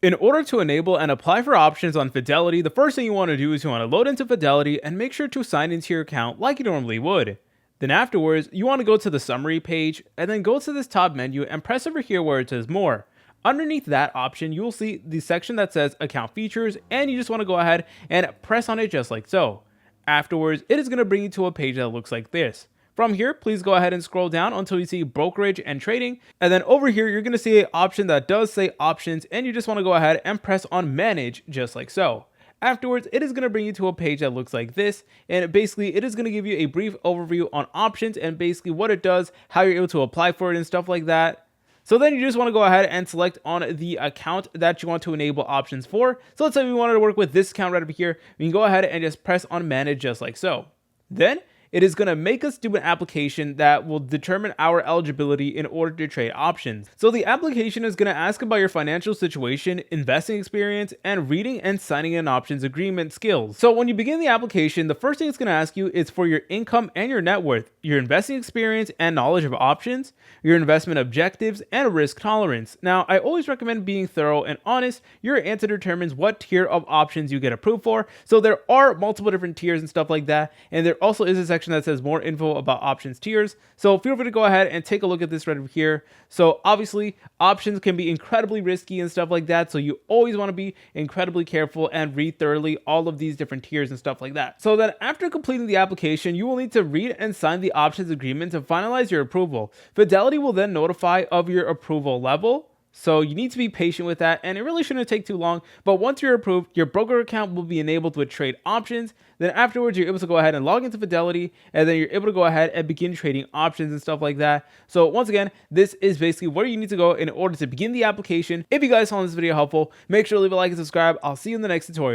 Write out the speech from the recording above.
In order to enable and apply for options on Fidelity, the first thing you want to do is you want to load into Fidelity and make sure to sign into your account like you normally would. Then afterwards, you want to go to the summary page and then go to this top menu and press over here where it says more. Underneath that option, you will see the section that says account features, and you just want to go ahead and press on it just like so. Afterwards, it is going to bring you to a page that looks like this. From here, please go ahead and scroll down until you see brokerage and trading. And then over here, you're going to see an option that does say options, and you just want to go ahead and press on manage just like so. Afterwards, it is going to bring you to a page that looks like this, and basically it is going to give you a brief overview on options and basically what it does, how you're able to apply for it and stuff like that. So then you just want to go ahead and select on the account that you want to enable options for. So let's say we wanted to work with this account right over here. We can go ahead and just press on manage just like so. Then it is going to make us do an application that will determine our eligibility in order to trade options. So the application is going to ask about your financial situation, investing experience, and reading and signing an options agreement skills. So when you begin the application, the first thing it's going to ask you is for your income and your net worth, your investing experience and knowledge of options, your investment objectives, and risk tolerance. Now, I always recommend being thorough and honest. Your answer determines what tier of options you get approved for. So there are multiple different tiers and stuff like that. And there also is a section that says more info about options tiers. So feel free to go ahead and take a look at this right over here. So obviously options can be incredibly risky and stuff like that. So you always want to be incredibly careful and read thoroughly all of these different tiers and stuff like that. So then after completing the application, you will need to read and sign the options agreement to finalize your approval. Fidelity will then notify of your approval level. So you need to be patient with that, and it really shouldn't take too long. But once you're approved, your broker account will be enabled with trade options. Then afterwards, you're able to go ahead and log into Fidelity, and then you're able to go ahead and begin trading options and stuff like that. So once again, this is basically where you need to go in order to begin the application. If you guys found this video helpful, make sure to leave a like and subscribe. I'll see you in the next tutorial.